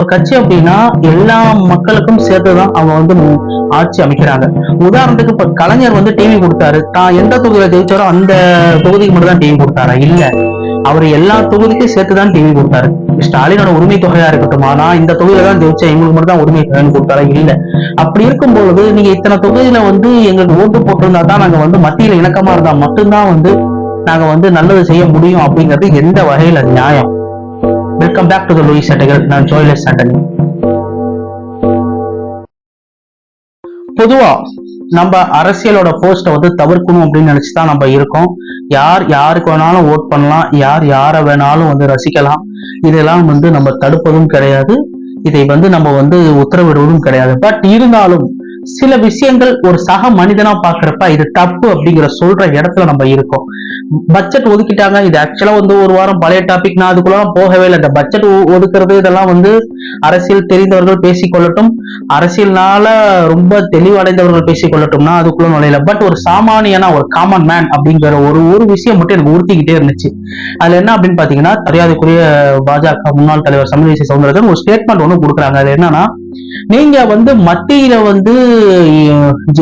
ஒரு கட்சி அப்படின்னா எல்லா மக்களுக்கும் சேர்த்துதான் அவங்க வந்து ஆட்சி அமைக்கிறாங்க. உதாரணத்துக்கு இப்ப கலைஞர் வந்து டிவி கொடுத்தாரு, தான் எந்த தொகுதியில ஜெயிச்சாரோ அந்த தொகுதிக்கு மட்டும் தான் டிவி கொடுத்தாரா? இல்ல, அவர் எல்லா தொகுதிக்கும் சேர்த்துதான் டிவி கொடுத்தாரு. ஸ்டாலினோட உரிமை தொகையா இருக்கட்டும், நான் இந்த தொகுதியில தான் ஜெயிச்சேன் எங்களுக்கு மட்டும் தான் உரிமை தொகைன்னு கொடுத்தாரா? இல்ல. அப்படி இருக்கும்பொழுது நீங்க இத்தனை தொகுதியில வந்து எங்களுக்கு ஓட்டு போட்டிருந்தா தான் நாங்க வந்து மத்தியில இணக்கமா இருந்தா மட்டும்தான் வந்து நாங்க வந்து நல்லது செய்ய முடியும் அப்படிங்கிறது எந்த வகையில நியாயம்? வெல்கம் பேக் டு தி லூயிஸ் சட்டைகள். நான் ஜோய்லஸ் சட்டனி. பொதுவா நம்ம அரசியலோட போஸ்ட வந்து தவிர்க்கணும் அப்படின்னு நினைச்சுதான் நம்ம இருக்கோம். யார் யாருக்கு வேணாலும் ஓட் பண்ணலாம், யார் யாரை வேணாலும் வந்து ரசிக்கலாம். இதெல்லாம் வந்து நம்ம தடுப்பதும் கிடையாது, இதை வந்து நம்ம வந்து உத்தரவிடுவதும் கிடையாது. பட் இருந்தாலும் சில விஷயங்கள் ஒரு சக மனிதனா பாக்குறப்ப இது தப்பு அப்படிங்கிற சொல்ற இடத்துல நம்ம இருக்கோம். பட்ஜெட் ஒதுக்கிட்டாங்க, இது ஆக்சுவலா வந்து ஒரு வாரம் பழைய டாபிக், நான் அதுக்குள்ள போகவே இல்லை. இந்த பட்ஜெட் ஒதுக்குறது இதெல்லாம் வந்து அரசியல் தெரிந்தவர்கள் பேசிக்கொள்ளட்டும், அரசியல்னால ரொம்ப தெளிவடைந்தவர்கள் பேசிக்கொள்ளட்டும்னா அதுக்குள்ள நுழையில. பட் ஒரு சாமானியனா ஒரு காமன் மேன் அப்படிங்கிற ஒரு விஷயம் மட்டும் எனக்கு உறுத்திக்கிட்டே இருந்துச்சு. அதுல என்ன அப்படின்னு பாத்தீங்கன்னா, மரியாதைக்குரிய பாஜக முன்னாள் தலைவர் தமிழிசை சவுந்தரராஜன் ஒரு ஸ்டேட்மெண்ட் ஒண்ணு கொடுக்குறாங்க. அது என்னன்னா, நீங்க வந்து மத்தியில வந்து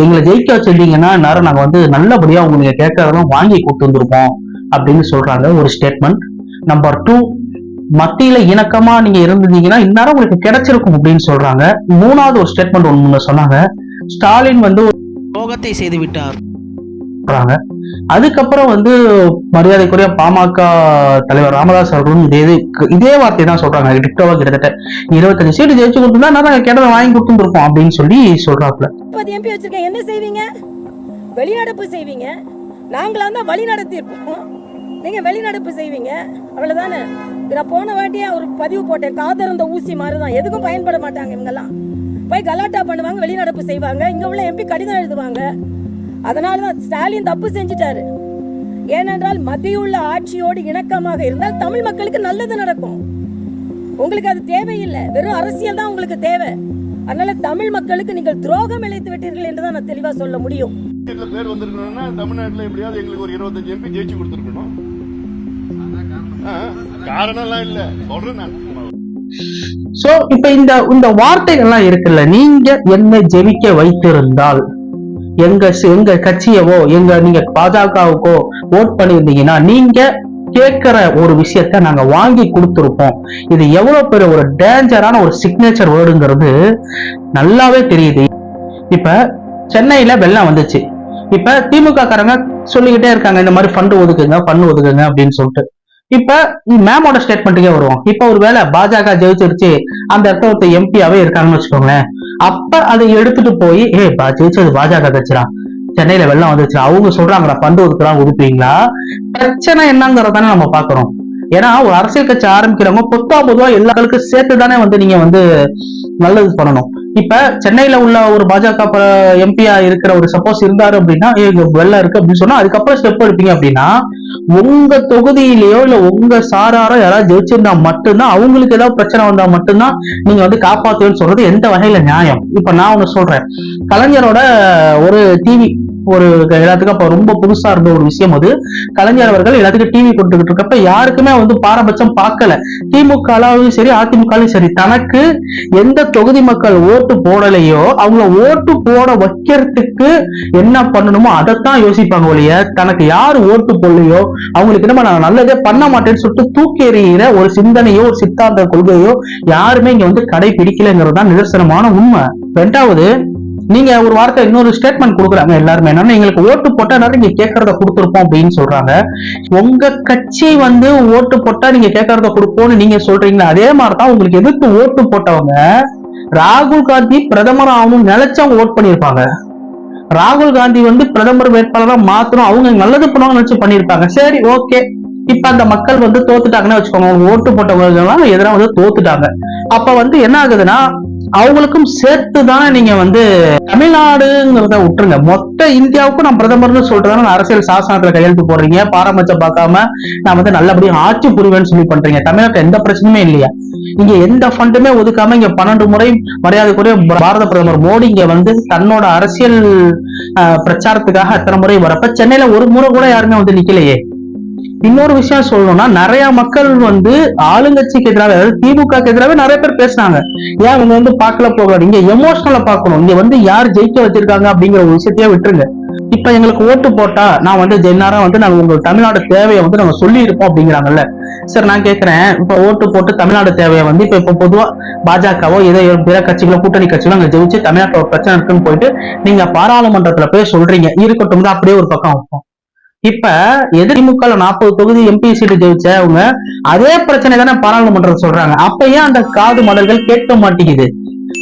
எங்களை ஜெயிக்க வச்சிருந்தீங்கன்னா நேரம் நாங்க வந்து நல்லபடியா உங்க நீங்க கேட்கறதெல்லாம் வாங்கி கொடுத்து வந்திருப்போம் அப்படின்னு சொல்றாங்க. ஒரு ஸ்டேட்மெண்ட். நம்பர் 2, மத்தியில இணக்கமா நீங்க இருந்திருந்தீங்கன்னா இந்நேரம் உங்களுக்கு கிடைச்சிருக்கும் அப்படின்னு சொல்றாங்க. மூணாவது ஒரு ஸ்டேட்மெண்ட் ஒண்ணு சொன்னாங்க, ஸ்டாலின் வந்து துரோகத்தை செய்து விட்டார். அதுக்கப்புறம் வந்து மரியாதைக்குரிய பாமக தலைவர் ராமதாஸ் அவர்களும் இதே வார்த்தை தான் சொல்றாங்க. டிக்டோவா கிட்டத்தட்ட 25 சீட்டு ஜெயிச்சு கொடுத்தா நாங்க கேட்டதை வாங்கி கொடுத்துருப்போம் அப்படின்னு சொல்லி சொல்றாப்ல. MP வச்சிருக்கேன், என்ன செய்வீங்க? வெளிநடப்பு செய்வீங்க. நாங்களா தான் வழி நடத்திருப்போம், நீங்க வெளிநடப்பு செய்வீங்க, அவ்வளவுதானே. நான் போன வாட்டியே ஒரு பதிவு போட்டேன், காதறந்த ஊசி மாதிரிதான், எதுக்கும் பயன்பட மாட்டாங்க இவங்கெல்லாம். போய் கலாட்டா பண்ணுவாங்க, வெளிநடப்பு செய்வாங்க. இங்க உள்ள MP கடிதம் எழுதுவாங்க. அதனாலதான் ஸ்டாலின் தப்பு செஞ்சுட்டாரு. ஏனென்றால் மத்திய உள்ள ஆட்சியோடு இணக்கமாக இருந்தால் தமிழ் மக்களுக்கு நல்லது நடக்கும். உங்களுக்கு அது தேவையில்லை, வெறும் அரசியல் தான் உங்களுக்கு தேவை. அதனால தமிழ் மக்களுக்கு நீங்கள் துரோகம் இழைத்து விட்டீர்கள் என்றுதான் நான் தெளிவா சொல்ல முடியும். பேர் வந்திருக்கணும்னா தமிழ்நாட்டில் எப்படியாவது எங்களுக்கு ஒரு 25 MP ஜெயிச்சு கொடுத்துருக்கணும். காரணம் எல்லாம் இல்ல சொல்றேன் நான். சோ இப்ப இந்த வார்த்தைகள்லாம் இருக்குல்ல, நீங்க என்ன ஜெயிக்க வைத்திருந்தால் எங்க கட்சியவோ நீங்க பாஜகவுக்கோ ஓட் பண்ணிருந்தீங்கன்னா நீங்க கேட்கிற ஒரு விஷயத்த நாங்க வாங்கி கொடுத்திருப்போம். இது எவ்வளவு பெரிய ஒரு டேஞ்சரான ஒரு சிக்னேச்சர் வேர்டுங்கிறது நல்லாவே தெரியுது. இப்ப சென்னையில வெள்ளம் வந்துச்சு. இப்ப திமுக காரங்க சொல்லிக்கிட்டே இருக்காங்க, இந்த மாதிரி ஃபண்ட் ஒதுக்குங்க அப்படின்னு சொல்லிட்டு. இப்ப மேமோட ஸ்டேட்மெண்ட்டுக்கே வருவோம். இப்ப ஒரு வேளை பாஜக ஜெயிச்சிருச்சு, அந்த இடத்துல ஒருத்தர் எம்பியாவே இருக்காங்கன்னு வச்சுக்கோங்களேன். அப்ப அதை எடுத்துட்டு போய் ஜெயிச்சது பாஜக கட்சிடா, சென்னையில வெள்ளம் வந்துச்சு, அவங்க சொல்றாங்கடா ஃபண்ட் ஒதுக்குறாங்க, ஒதுக்குவீங்களா? பிரச்சனை என்னங்கிறதானே நம்ம பாக்குறோம். ஏன்னா ஒரு அரசியல் கட்சி ஆரம்பிக்கிறவங்க பொதுவா எல்லாருக்கும் சேர்த்து தானே வந்து நீங்க வந்து நல்லது பண்ணணும். இப்ப சென்னையில உள்ள ஒரு பாஜக எம்பியா இருக்கிற ஒரு சப்போஸ் இருந்தாரு அப்படின்னா, வெள்ளம் இருக்கு அப்படின்னு சொன்னா அதுக்கப்புறம் ஸ்டெப் எடுப்பீங்க. அப்படின்னா உங்க தொகுதியிலேயோ இல்ல உங்க சாராரோ யாராவது ஜெயிச்சிருந்தா மட்டும்தான், அவங்களுக்கு ஏதாவது பிரச்சனை வந்தா மட்டும்தான் நீங்க வந்து காப்பாத்துவேன்னு சொல்றது எந்த வகையில நியாயம்? இப்ப நான் ஒண்ணு சொல்றேன், கலைஞரோட ஒரு டிவி ஒரு எல்லாத்துக்கும் அப்ப ரொம்ப புதுசா இருந்த ஒரு விஷயம் அது. கலைஞர் அவர்கள் எல்லாத்துக்கும் டிவி கொடுத்துக்கிட்டு இருக்கப்ப யாருக்குமே வந்து பாரபட்சம் பார்க்கல. திமுகவும் சரி அதிமுகவும் சரி, தனக்கு எந்த தொகுதி மக்கள் ஓட்டு போடலையோ அவங்கள ஓட்டு போட வைக்கிறதுக்கு என்ன பண்ணணுமோ அதைத்தான் யோசிப்பாங்க ஒழிய, தனக்கு யாரு ஓட்டு போடலையோ அவங்களுக்கு என்ன நான் நல்லதே பண்ண மாட்டேன்னு சொல்லிட்டு தூக்கி எறிகிற ஒரு சிந்தனையோ ஒரு சித்தாந்த கொள்கையோ யாருமே இங்க வந்து கடைபிடிக்கலைங்கிறது தான் நிதர்சனமான உண்மை. ரெண்டாவது, நீங்க ஒரு வார்த்தை இன்னொரு ஸ்டேட்மெண்ட் கொடுக்குறாங்க எல்லாருமே, என்னன்னா எங்களுக்கு ஓட்டு போட்டா நீங்க கேட்கறத கொடுத்துருப்போம் அப்படின்னு சொல்றாங்க. உங்க கட்சி வந்து ஓட்டு போட்டா நீங்க கேட்கறத கொடுப்போம்னு நீங்க சொல்றீங்களா? அதே மாதிரிதான் உங்களுக்கு எதிர்த்து ஓட்டு போட்டவங்க ராகுல் காந்தி பிரதமர் ஆகணும்னு நினைச்சவங்க ஓட் பண்ணிருப்பாங்க. ராகுல் காந்தி வந்து பிரதமர் வேட்பாளரா மாத்தணும், அவங்க நல்லது பண்ணுவாங்க நினைச்சு பண்ணிருப்பாங்க. சரி, ஓகே. இப்ப அந்த மக்கள் வந்து தோத்துட்டாங்கன்னு வச்சுக்கோங்க, ஓட்டு போட்டவங்க எதிராக வந்து தோத்துட்டாங்க. அப்ப வந்து என்ன ஆகுதுன்னா, அவங்களுக்கும் சேர்த்துதானே நீங்க வந்து தமிழ்நாடுங்கிறத விட்டுருங்க, மொத்த இந்தியாவுக்கும் நான் பிரதமர்னு சொல்றதான அரசியல் சாசனத்துல கையெழுத்து போடுறீங்க. பாரபட்சம் பார்க்காம நான் வந்து நல்லபடியா ஆட்சி புரிவேன்னு சொல்லி பண்றீங்க. தமிழ்நாட்டுல எந்த பிரச்சனையுமே இல்லையா? இங்க எந்த ஃபண்டுமே ஒதுக்காம இங்க 12 முறை மரியாதைக்குரிய பாரத பிரதமர் மோடி இங்க வந்து தன்னோட அரசியல் பிரச்சாரத்துக்காக அத்தனை முறை வரப்ப சென்னையில ஒரு முறை கூட யாருமே வந்து நிக்கலையே. இன்னொரு விஷயம் சொல்லணும்னா, நிறைய மக்கள் வந்து ஆளுங்கட்சிக்கு எதிராக, அதாவது திமுகக்கு எதிராக நிறைய பேர் பேசினாங்க. ஏன் அவங்க வந்து பார்க்கல போகலாம், இங்க எமோஷனலா பார்க்கணும். இங்க வந்து யார் ஜெயிக்க வச்சிருக்காங்க அப்படிங்கிற ஒரு விஷயத்தையே விட்டுருங்க. இப்ப எங்களுக்கு ஓட்டு போட்டா நான் வந்து ஜெயினாரா வந்து நாங்க உங்க தமிழ்நாடு தேவையை வந்து நாங்க சொல்லி இருப்போம் அப்படிங்கிறாங்கல்ல. சார் நான் கேட்கிறேன், இப்ப ஓட்டு போட்டு தமிழ்நாடு தேவையை வந்து இப்ப பொதுவா பாஜகவோ ஏதோ பிற கட்சிகளோ கூட்டணி கட்சிகளோ அங்க ஜெயிச்சு தமிழ்நாட்டுல ஒரு பிரச்சனை இருக்குன்னு போயிட்டு நீங்க பாராளுமன்றத்துல போய் சொல்றீங்க, இருக்கட்டும் தான், அப்படியே ஒரு பக்கம் வைப்போம். இப்ப திமுக 40 தொகுதி எம்பி சீட்டு ஜெயிச்சவங்க அதே பிரச்சனை தானே பாராளுமன்றத்தில் சொல்றாங்க. அப்ப ஏன் அந்த காது மடல்கள் கேட்க மாட்டேங்குது?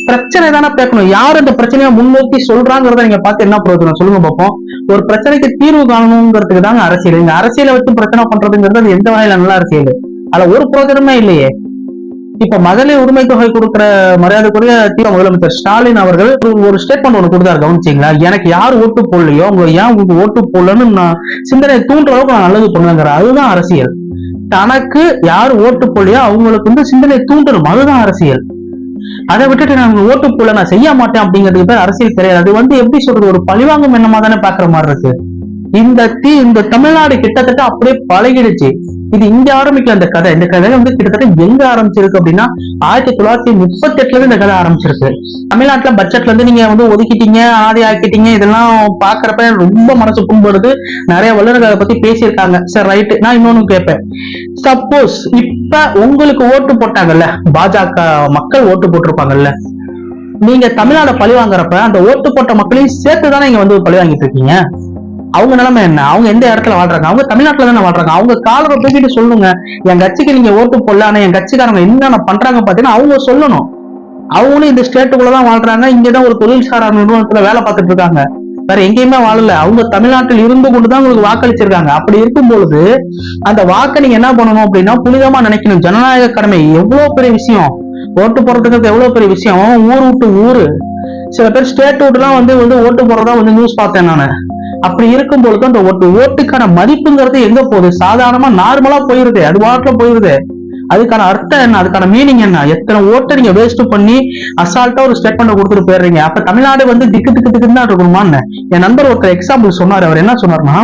பிரச்சனை தானே பேசணும். யார் இந்த பிரச்சனையை முன்னோக்கி சொல்றாங்கிறத நீங்க பார்த்து என்ன பிரயோஜனம் சொல்லுங்க பார்ப்போம். ஒரு பிரச்சனைக்கு தீர்வு காணணுங்கிறதுக்கு தாங்க அரசியல். இந்த அரசியலை வச்சு பிரச்சனை பண்றதுங்கிறது அது எந்த வகையில நல்லா அரசியல்? அதுல ஒரு பிரயோஜனமே இல்லையே. இப்ப மகளிர் உரிமை தொகை கொடுக்கிற மரியாதைக்குரிய முதலமைச்சர் ஸ்டாலின் அவர்கள் ஒரு ஸ்டேட்மெண்ட் ஒண்ணு கொடுத்தாரு, கவனிச்சீங்களா? எனக்கு யார் ஓட்டு போடலையோ அவங்க ஏன் உங்களுக்கு ஓட்டு போடலன்னு நான் சிந்தனை தூண்டுற அளவுக்கு நான் நல்லது பண்ணுவேங்கிற. அதுதான் அரசியல். தனக்கு யார் ஓட்டு போடலையோ அவங்களுக்கு வந்து சிந்தனை தூண்டணும், அதுதான் அரசியல். அதை விட்டுட்டு நான் ஓட்டு போல நான் செய்ய மாட்டேன் அப்படிங்கிறதுக்கு பேர் அரசியல் கிடையாது. அது வந்து எப்படி சொல்றது, ஒரு பழிவாங்கும் எண்ணமா தானே பாக்குற மாதிரி இருக்கு. இந்த தமிழ்நாடு கிட்டத்தட்ட அப்படியே பழகிடுச்சு. இது இங்க ஆரம்பிக்கல அந்த கதை. இந்த கதை வந்து கிட்டத்தட்ட எங்க ஆரம்பிச்சிருக்கு அப்படின்னா 1938 இருந்து இந்த கதை ஆரம்பிச்சிருக்கு. தமிழ்நாட்டுல பட்ஜெட்ல இருந்து நீங்க வந்து ஒதுக்கிட்டீங்க, ஆதி ஆக்கிட்டீங்க, இதெல்லாம் பாக்குறப்ப ரொம்ப மனசு புண்படுது. நிறைய வல்லுநர்கள் அதை பத்தி பேசியிருக்காங்க. சரி, ரைட்டு. நான் இன்னொன்னு கேட்பேன், சப்போஸ் இப்ப உங்களுக்கு ஓட்டு போட்டாங்கல்ல, பாஜக மக்கள் ஓட்டு போட்டிருப்பாங்கல்ல, நீங்க தமிழ்நாடு பழி வாங்குறப்ப அந்த ஓட்டு போட்ட மக்களையும் சேர்த்துதானே இங்க வந்து பழி வாங்கிட்டு இருக்கீங்க. அவங்க நிலைமை என்ன? அவங்க எந்த இடத்துல வாழ்றாங்க? அவங்க தமிழ்நாட்டுல தானே வாழ்றாங்க. அவங்க காலரை தூக்கிட்டு சொல்லுங்க, என் கட்சிக்கு நீங்க ஓட்டு போடல, ஆனா என் கட்சிக்காரங்க என்னென்ன பண்றாங்க பாத்தீங்கன்னா அவங்க சொல்லணும். அவங்களும் இந்த ஸ்டேட்டுக்குள்ளதான் வாழ்றாங்க, இங்கதான் ஒரு தொழில்சாரா நிறுவனத்துல வேலை பார்த்துட்டு இருக்காங்க, வேற எங்கேயுமே வாழல. அவங்க தமிழ்நாட்டில் இருந்து கொண்டுதான் உங்களுக்கு வாக்களிச்சிருக்காங்க. அப்படி இருக்கும் பொழுது அந்த வாக்கை நீங்க என்ன பண்ணணும் அப்படின்னா புனிதமா நினைக்கணும். ஜனநாயக கடமை எவ்வளவு பெரிய விஷயம், ஓட்டு போடுறதுக்கு எவ்வளவு பெரிய விஷயம். ஊர் விட்டு ஊரு, சில பேர் ஸ்டேட் விட்டுலாம் வந்து ஓட்டு போடுறதா வந்து நியூஸ் பார்த்தேன் நானு. அப்படி இருக்கும் பொழுது அந்த ஓட்டுக்கான மதிப்புங்கிறது எங்க போகுது? சாதாரணமா நார்மலா போயிருது, அது வாட்டுல போயிருது. அதுக்கான அர்த்தம் என்ன? அதுக்கான மீனிங் என்ன? எத்தனை ஓட்டை நீங்க வேஸ்ட் பண்ணி அசால்ட்டா ஒரு ஸ்டேட்மெண்ட் கொடுத்துட்டு போயிடுறீங்க. அப்ப தமிழ்நாடு வந்து திக்கு திக்கு திக்குன்னு தான் இருக்கணுமான்னு என் நண்பர் ஒருத்தர் எக்ஸாம்பிள் சொன்னார். அவர் என்ன சொன்னார்னா,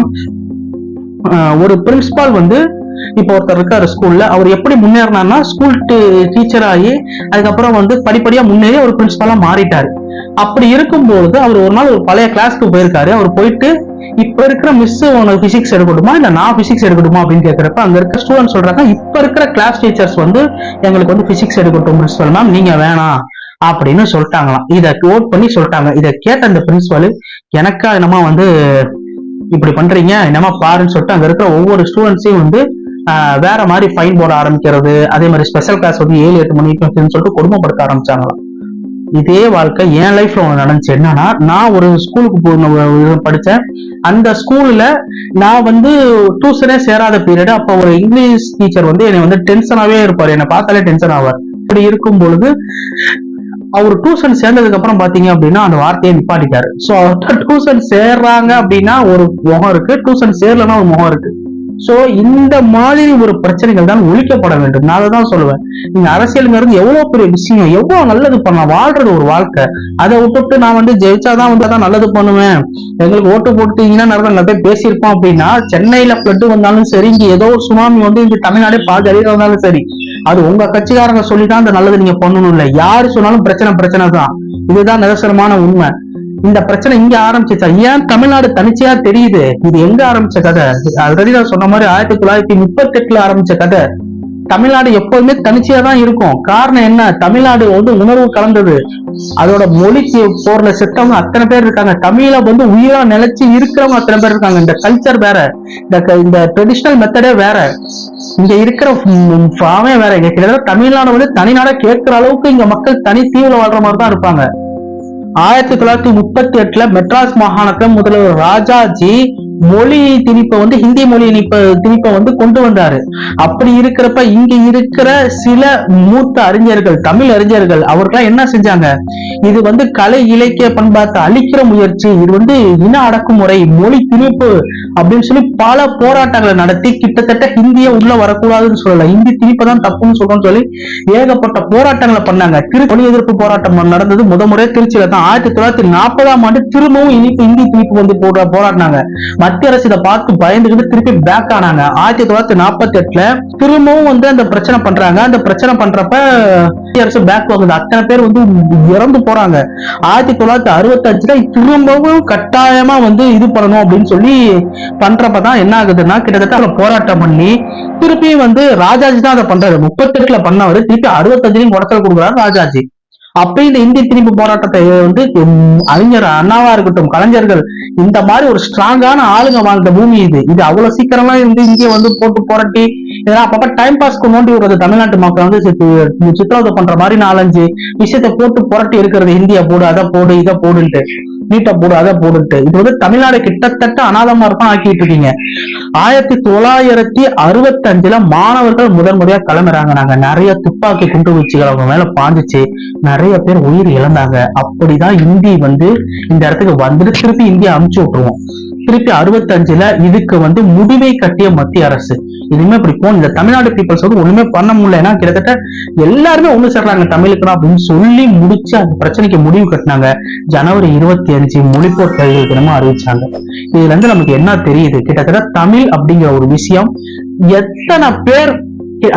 ஒரு பிரின்சிபால் வந்து இப்போ ஒருத்தர் இருக்காரு ஸ்கூல்ல, அவர் எப்படி முன்னேறினார்னா ஸ்கூல் டீச்சர் ஆகி அதுக்கப்புறம் வந்து படிப்படியா முன்னேறி ஒரு பிரின்சிபாலா மாறிட்டாரு. அப்படி இருக்கும்போது அவர் ஒரு நாள் ஒரு பழைய கிளாஸ்க்கு போயிருக்காரு. அவர் போயிட்டு இப்ப இருக்கிற மிஸ் உனக்கு பிசிக்ஸ் எடுக்கட்டுமா இல்ல நான் பிசிக்ஸ் எடுக்கட்டுமா அப்படின்னு கேட்கிறப்ப அங்க இருக்க ஸ்டூடெண்ட் சொல்றாங்க, இப்ப இருக்கிற கிளாஸ் டீச்சர்ஸ் வந்து எங்களுக்கு வந்து பிசிக்ஸ் எடுக்கட்டும் பிரின்சிபல் மேம், நீங்க வேணாம் அப்படின்னு சொல்லிட்டாங்களாம். இதை நோட் பண்ணி சொல்லிட்டாங்க. இதை கேட்ட அந்த பிரின்சிபல், எனக்கா என்னமா வந்து இப்படி பண்றீங்க, என்னமா பாருன்னு சொல்லிட்டு அங்க இருக்கிற ஒவ்வொரு ஸ்டூடெண்ட்ஸையும் வந்து வேற மாதிரி ஃபைன் போட ஆரம்பிக்கிறது, அதே மாதிரி ஸ்பெஷல் கிளாஸ் வந்து 7-8 மணிக்கு சொல்லிட்டு கொடுமைப்படுத்த ஆரம்பிச்சாங்களாம். இதே வாழ்க்கை என் லைஃப்ல ஒண்ணு நடந்துச்சு. என்னன்னா, நான் ஒரு ஸ்கூலுக்கு படிச்சேன். அந்த ஸ்கூல்ல நான் வந்து டியூஷனே சேராத பீரியட். அப்ப ஒரு இங்கிலீஷ் டீச்சர் வந்து என்னை வந்து டென்ஷனாவே இருப்பாரு, என்னை பார்த்தாலே டென்ஷன் ஆவார். அப்படி இருக்கும் பொழுது அவர் டியூஷன் சேர்ந்ததுக்கு அப்புறம் பாத்தீங்க அப்படின்னா அந்த வார்த்தையை நிப்பாட்டிட்டாரு. சோ அவர்கிட்ட டியூஷன் சேர்றாங்க அப்படின்னா ஒரு முகம் இருக்கு, டியூஷன் சேரலன்னா ஒரு முகம் இருக்கு. சோ இந்த மாதிரி ஒரு பிரச்சனைகள் தான் ஒழிக்கப்பட வேண்டும். நான் அதான் சொல்லுவேன், நீங்க அரசியலுங்கிறது எவ்வளவு பெரிய விஷயம், எவ்வளவு நல்லது பண்ணலாம், வாழ்றது ஒரு வாழ்க்கை. அதை விட்டுட்டு நான் வந்து ஜெயிச்சாதான் வந்து அதான் நல்லது பண்ணுவேன், எங்களுக்கு ஓட்டு போட்டீங்கன்னா நிறைய பேசியிருப்போம் அப்படின்னா, சென்னையில பிளட் வந்தாலும் சரி, இங்க ஏதோ ஒரு சுனாமி வந்து இங்க தமிழ்நாடே பாதி அழிவு வந்தாலும் சரி, அது உங்க கட்சிக்காரங்க சொல்லிதான் அந்த நல்லது நீங்க பண்ணணும். இல்ல யாரு சொன்னாலும் பிரச்சனை தான். இதுதான் நிதர்சனமான உண்மை. இந்த பிரச்சனை இங்க ஆரம்பிச்சுச்சா? ஏன் தமிழ்நாடு தனிச்சையா தெரியுது? இது எங்க ஆரம்பிச்ச கதை? ஆல்ரெடி நான் சொன்ன மாதிரி 1938 ஆரம்பிச்ச கதை. தமிழ்நாடு எப்போதுமே தனிச்சையா தான் இருக்கும். காரணம் என்ன? தமிழ்நாடு வந்து உணர்வு கலந்தது. அதோட மொழிக்கு போர்ல செத்தவங்க அத்தனை பேர் இருக்காங்க, தமிழ வந்து உயிரா நிலைச்சு இருக்கிறவங்க அத்தனை பேர் இருக்காங்க. இந்த கல்ச்சர் வேற, இந்த ட்ரெடிஷனல் மெத்தடே வேற, இங்க இருக்கிற ஃபார்மே வேற. இங்க கிட்டத்தட்ட தமிழ்நாடு வந்து தனிநாடா கேட்கிற அளவுக்கு இங்க மக்கள் தனி தீவுல வாழ்ற மாதிரி தான் இருப்பாங்க. 1938 மெட்ராஸ் மாகாணத்துல முதல்வர் ராஜாஜி மொழி திணிப்பை வந்து ஹிந்தி மொழி திணிப்பை வந்து கொண்டு வந்தாரு. அப்படி இருக்கிறப்ப இங்க இருக்கிற சில மூத்த அறிஞர்கள், தமிழ் அறிஞர்கள், அவர்களாம் என்ன செஞ்சாங்க, இது வந்து கலை இலக்கிய பண்பாட்டை அழிக்கிற முயற்சி, இது வந்து இன அடக்குமுறை, மொழி திணிப்பு அப்படின்னு சொல்லி பல போராட்டங்களை நடத்தி கிட்டத்தட்ட ஹிந்திய உள்ள வரக்கூடாதுன்னு சொல்லல, ஹிந்தி திணிப்பை தான் தப்புன்னு சொல்றோம்னு சொல்லி ஏகப்பட்ட போராட்டங்களை பண்ணாங்க. மொழி எதிர்ப்பு போராட்டம் நடந்தது முறையே திருச்சியில தான். 1940 திரும்பவும் ஹிந்தி திணிப்பு வந்து போராடினாங்க. மத்திய அரசு இதை பார்த்து பயந்துகிட்டு திருப்பி பேக் ஆனாங்க. 1948 திரும்பவும் வந்து அந்த பிரச்சனை பண்றாங்க. அந்த பிரச்சனை பண்றப்ப மத்திய அரசு பேக் ஆகுது. அத்தனை பேர் வந்து இறந்து போறாங்க. 1965 திரும்பவும் கட்டாயமா வந்து இது பண்ணணும் அப்படின்னு சொல்லி பண்றப்பதான் என்ன ஆகுதுன்னா, கிட்டத்தட்ட போராட்டம் பண்ணி திருப்பி வந்து ராஜாஜி தான் அதை பண்றாரு. 38 பண்ணவர் திருப்பி 65 குடச்சல் கொடுக்குறாரு ராஜாஜி. அப்ப இந்த இந்திய திரும்பி போராட்டத்தை வந்து அறிஞர் அண்ணாவா இருக்கட்டும், கலைஞர்கள், இந்த மாதிரி ஒரு ஸ்ட்ராங்கான ஆளுங்க வாழ்ந்த பூமி இது அவ்வளவு சீக்கிரமா இருந்து இங்கே வந்து போட்டு போராட்டி இதெல்லாம் அப்பப்ப டைம் பாஸ்க்கு நோண்டி விடுறது. தமிழ்நாட்டு மக்கள் வந்து சித்திரவதை பண்ற மாதிரி 4-5 விஷயத்தை போட்டு புரட்டி இருக்கிறது. இந்தியா போடு, அதை போடு, இதை போடுன்ட்டு, நீட்டை போடு, அதை போடுன்ட்டு. இது வந்து தமிழ்நாடு கிட்டத்தட்ட அனாதமா இருக்கும் ஆக்கிட்டு இருக்கீங்க. 1965 மாணவர்கள் முதன்முறையா கிளம்புறாங்க. நாங்க நிறைய துப்பாக்கி குண்டு வீச்சுகள் அவங்க மேல பாஞ்சிச்சு, நிறைய பேர் உயிர் இழந்தாங்க. அப்படிதான் இந்தி வந்து இந்த இடத்துக்கு வந்துட்டு திருப்பி இந்தியா அமுச்சு விட்டுருவோம். திருப்பி 65 இதுக்கு வந்து முடிவை கட்டிய மத்திய அரசு. இனிமே இப்படி போன இந்த தமிழ்நாடு பீப்புள்ஸ் வந்து ஒண்ணுமே பண்ண முடியல. ஏன்னா கிட்டத்தட்ட எல்லாருமே ஒண்ணு சேர்றாங்க தமிழுக்கு அப்படின்னு சொல்லி முடிச்சு அந்த பிரச்சனைக்கு முடிவு கட்டினாங்க. ஜனவரி 25 மொழிப்போர் கைகள் தினமும் அறிவிச்சாங்க. இதுல இருந்து நமக்கு என்ன தெரியுது, கிட்டத்தட்ட தமிழ் அப்படிங்கிற ஒரு விஷயம் எத்தனை பேர்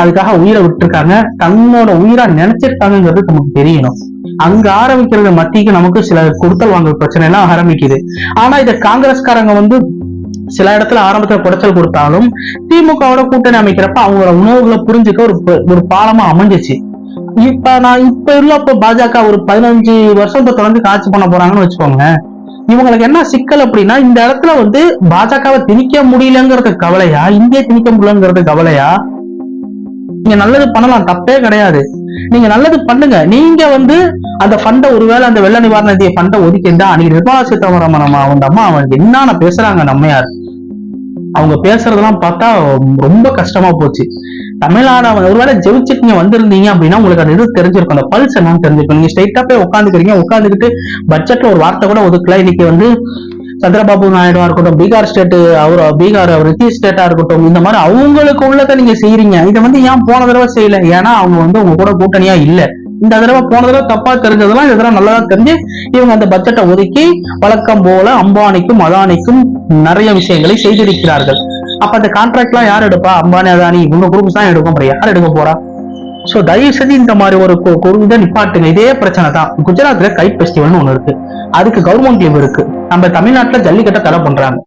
அதுக்காக உயிரை விட்டுருக்காங்க, தன்னோட உயிரா நினைச்சிருக்காங்கிறது நமக்கு தெரியணும். அங்க ஆரம்பிக்கிறது மத்திக்கு நமக்கு சில கொடுத்தல் வாங்கல் பிரச்சனை எல்லாம் ஆரம்பிக்குது. ஆனா இத காங்கிரஸ்காரங்க வந்து சில இடத்துல ஆரம்பத்துல குடைச்சல் கொடுத்தாலும் திமுகவோட கூட்டணி அமைக்கிறப்ப அவங்களோட உணவுகளை புரிஞ்சுக்க ஒரு பாலமா அமைஞ்சிச்சு. இப்ப இல்லப்ப பாஜக ஒரு 15 வருஷம் தொடர்ந்து ஆட்சி பண்ண போறாங்கன்னு வச்சுக்கோங்க. இவங்களுக்கு என்ன சிக்கல் அப்படின்னா, இந்த இடத்துல வந்து பாஜகவை திணிக்க முடியலங்கிறது கவலையா, இந்திய திணிக்க முடியலங்கிறது கவலையா? நீங்க நல்லது பண்ணலாம், தப்பே கிடையாது. நீங்க நல்லது பண்ணுங்க. நீங்க வந்து அந்த ஃபண்டை ஒருவேளை அந்த வெள்ள நிவாரண நிதியை ஃபண்டை ஒதுக்கிண்டா அன்னைக்கு நிர்மலா சீதாராமன் அவங்க அம்மா அவங்க என்னென்ன பேசுறாங்க நம்மையார், அவங்க பேசுறதெல்லாம் பார்த்தா ரொம்ப கஷ்டமா போச்சு. தமிழ்நாடு ஒருவேளை ஜெயிச்சுட்டு நீங்க வந்திருந்தீங்க அப்படின்னா உங்களுக்கு அந்த இது தெரிஞ்சிருக்கும், அந்த பல்ஸ் என்னன்னு தெரிஞ்சிருக்கும். நீங்க ஸ்ட்ரைட்டா போய் உட்காந்துக்கிட்டு பட்ஜெட்ல ஒரு வார்த்தை கூட ஒதுக்கல. இன்னைக்கு வந்து சந்திரபாபு நாயுடுவா இருக்கட்டும், பீகார் ஸ்டேட் பீகார் நிதிஷ் ஸ்டேட்டா இருக்கட்டும், இந்த மாதிரி அவங்களுக்கு உள்ளதை நீங்க செய்யறீங்க. இதை வந்து ஏன் போன தடவை செய்யல? ஏன்னா அவங்க வந்து உங்க கூட கூட்டணியா இல்ல. இந்த தடவை போன தடவை தப்பா தெரிஞ்சதெல்லாம் இந்த தடவை நல்லதா தெரிஞ்சு இவங்க அந்த பட்ஜெட்டை ஒதுக்கி வழக்கம் போல அம்பானிக்கும் அதானிக்கும் நிறைய விஷயங்களை செய்திருக்கிறார்கள். அப்ப அந்த கான்ட்ராக்ட் எல்லாம் யார் எடுப்பா? அம்பானி, அதானி இவங்க குரூப்ஸ் தான் எடுக்கும். அப்புறம் யார் எடுக்க போறா? சோ தயவு செஞ்சு இந்த மாதிரி ஒரு இதை நிப்பாட்டுங்க. இதே பிரச்சனை தான் குஜராத்ல கைட் ஃபெஸ்டிவல்னு ஒண்ணு இருக்கு, அதுக்கு கவர்மெண்ட் லீவ் இருக்கு. நம்ம தமிழ்நாட்டுல ஜல்லிக்கட்டை தடை பண்றாங்க.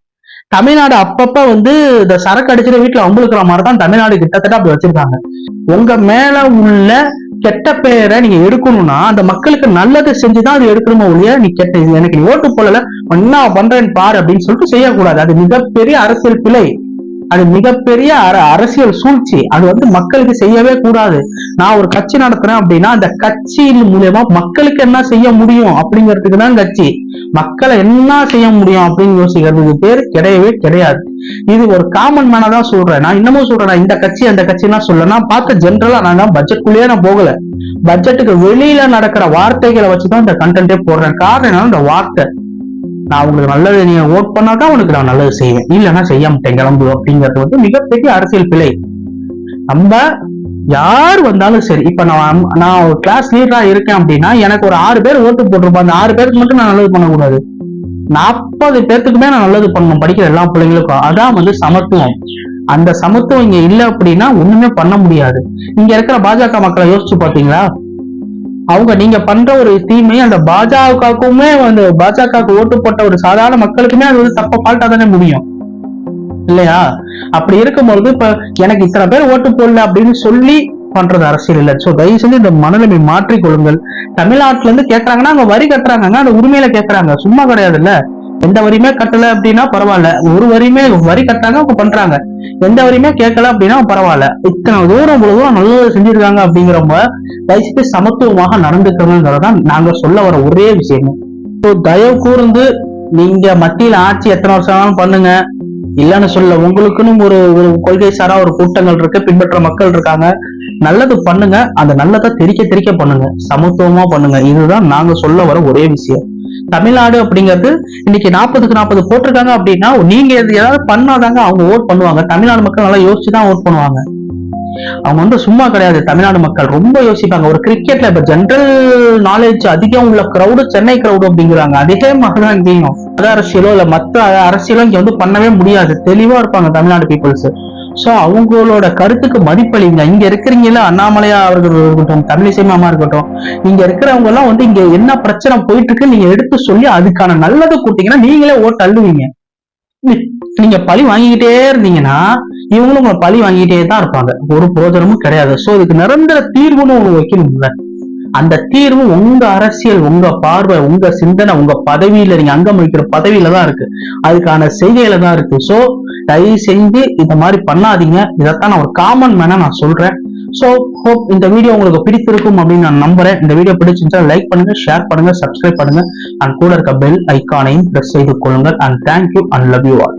தமிழ்நாடு அப்பப்ப வந்து இந்த சரக்கு அடிச்சுட்டு வீட்டுல அம்புழுக்கிற மாதிரிதான் தமிழ்நாடு கிட்டத்தட்ட அப்படி வச்சிருக்காங்க. உங்க மேல உள்ள கெட்ட பெயரை நீங்க எடுக்கணும்னா அந்த மக்களுக்கு நல்லது செஞ்சுதான் அது எடுக்கணுமோ ஒழிய, நீ கெட்ட எனக்கு நீ ஓட்டு போடல என்ன பண்றேன்னு பாரு அப்படின்னு சொல்லிட்டு செய்யக்கூடாது. அது மிகப்பெரிய அரசியல் பிழை, அது மிகப்பெரிய அரசியல் சூழ்ச்சி. அது வந்து மக்களுக்கு செய்யவே கூடாது. நான் ஒரு கட்சி நடத்துறேன் அப்படின்னா அந்த கட்சியின் மூலியமா மக்களுக்கு என்ன செய்ய முடியும் அப்படிங்கிறதுக்கு தான் கட்சி. மக்களை என்ன செய்ய முடியும் அப்படின்னு யோசிக்கிறதுக்கு பேர் கிடையவே கிடையாது. இது ஒரு காமன் மேனா தான் சொல்றேன். நான் இன்னமும் சொல்றேன், இந்த கட்சி அந்த கட்சிலாம் சொல்லனா பார்த்த ஜென்ரலா நான் பட்ஜெட்குள்ளேயே நான் போகல. பட்ஜெட்டுக்கு வெளியில நடக்கிற வார்த்தைகளை வச்சுதான் இந்த கண்டென்ட்டே போடுறேன். காரணம் என்னன்னா இந்த வார்த்தை, நான் உங்களுக்கு நல்லது நீங்க ஓட் பண்ணாதான் உனக்கு நான் நல்லது செய்வேன், இல்லைன்னா செய்ய மாட்டேன் கிளம்பு அப்படிங்கிறது வந்து மிகப்பெரிய அரசியல் பிழை. நம்ம யார் வந்தாலும் சரி, இப்ப நான் ஒரு கிளாஸ் லீடரா இருக்கேன் அப்படின்னா எனக்கு ஒரு 6 பேர் ஓட்டு போட்டிருப்பேன். அந்த 6 பேருக்கு மட்டும் நான் நல்லது பண்ணக்கூடாது, 40 பேர்த்துக்குமே நான் நல்லது பண்ணணும், படிக்கிற எல்லா பிள்ளைங்களுக்கும். அதான் வந்து சமத்துவம். அந்த சமத்துவம் இங்க இல்ல அப்படின்னா ஒண்ணுமே பண்ண முடியாது. இங்க இருக்கிற பாஜக மக்களை யோசிச்சு பாத்தீங்களா? அவங்க நீங்க பண்ற ஒரு தீமை அந்த பாஜகவுக்குமே வந்து பாஜகவுக்கு ஓட்டு போட்ட ஒரு சாதாரண மக்களுக்குமே அது வந்து தப்ப பால்ட்டா தானே முடியும் இல்லையா? அப்படி இருக்கும்போது இப்ப எனக்கு இத்தனை பேர் ஓட்டு போடல அப்படின்னு சொல்லி பண்றது அரசியல் இல்லை. சோ தயவு செஞ்சு இந்த மனநிலைமை மாற்றிக் கொள்ளுங்கள். தமிழ்நாட்டுல இருந்து கேட்கறாங்கன்னா அவங்க வரி கட்டுறாங்க, அந்த உரிமையில கேட்கறாங்க, சும்மா கிடையாது இல்ல. எந்த வரியுமே கட்டல அப்படின்னா பரவாயில்ல, ஒரு வரியுமே வரி கட்டுறாங்க அவங்க பண்றாங்க, எந்த வரியுமே கேட்கல அப்படின்னா பரவாயில்ல. இத்தனை தூரம் இவ்வளவு தூரம் நல்லது செஞ்சிருக்காங்க அப்படிங்கிறப்ப தயவுசெய்து சமத்துவமாக நடந்துக்கணுங்கிறதான் நாங்க சொல்ல வர ஒரே விஷயம். தயவு கூர்ந்து நீங்க மத்தியில ஆட்சி எத்தனை வருஷம் பண்ணுங்க, இல்லன்னு சொல்ல, உங்களுக்குன்னு ஒரு கொள்கை சாரா ஒரு கூட்டங்கள் இருக்கு, பின்பற்ற மக்கள் இருக்காங்க. நல்லது பண்ணுங்க, அந்த நல்லதை தெரிக்க பண்ணுங்க, சமத்துவமா பண்ணுங்க. இதுதான் நாங்க சொல்ல வர ஒரே விஷயம். தமிழ்நாடு அப்படிங்கிறது இன்னைக்கு 40க்கு 40 போட்டிருக்காங்க அப்படின்னா நீங்க ஏதாவது பண்ணாதாங்க அவங்க ஓட் பண்ணுவாங்க. தமிழ்நாடு மக்கள் நல்லா யோசிச்சுதான் ஓட் பண்ணுவாங்க. அவங்க வந்து சும்மா கிடையாது. தமிழ்நாடு மக்கள் ரொம்ப யோசிப்பாங்க. ஒரு கிரிக்கெட்ல இப்ப ஜெனரல் நாலேஜ் அதிகம் உள்ள கிரௌடு சென்னை கிரௌடு அப்படிங்கிறாங்க. அதே மாதிரிதான் இங்கேயும் மத அரசியலோ இல்ல மத்த அரசியலோ இங்க வந்து பண்ணவே முடியாது. தெளிவா இருப்பாங்க தமிழ்நாடு பீப்புள்ஸ். சோ அவங்களோட கருத்துக்கு மதிப்பளிங்க. இங்க இருக்கிறீங்களா, அண்ணாமலையா அவர்கள் இருக்கட்டும், தமிழிசை மாமா இருக்கட்டும், இங்க இருக்கிறவங்க எல்லாம் வந்து இங்க என்ன பிரச்சனை போயிட்டு இருக்கு நீங்க எடுத்து சொல்லி அதுக்கான நல்லதை கூட்டிங்கன்னா நீங்களே ஓட்டு அள்ளுவீங்க. நீங்க பழி வாங்கிக்கிட்டே இருந்தீங்கன்னா இவங்களும் உங்களை பழி வாங்கிட்டே தான் இருப்பாங்க. ஒரு பிரோஜனமும் கிடையாது. சோ இதுக்கு நிரந்தர தீர்வுன்னு ஒண்ணு வைக்கணும்ல. அந்த தீர்வு உங்க அரசியல், உங்க பார்வை, உங்க சிந்தனை, உங்க பதவியில நீங்க அங்கம் வைக்கிற பதவியில தான் இருக்கு. அதுக்கான செய்கையில தான் இருக்கு. சோ தயவு செஞ்சு இந்த மாதிரி பண்ணாதீங்க. இதைத்தான் நான் ஒரு காமன் மேனா நான் சொல்றேன். சோ ஹோப் இந்த வீடியோ உங்களுக்கு பிடித்திருக்கும் அப்படின்னு நான் நம்புறேன். இந்த வீடியோ பிடிச்சிருந்தா லைக் பண்ணுங்க, ஷேர் பண்ணுங்க, சப்ஸ்கிரைப் பண்ணுங்க, அண்ட் கூட இருக்க பெல் ஐக்கானையும் பிரஸ் செய்து கொள்ளுங்கள். And thank you and love you all.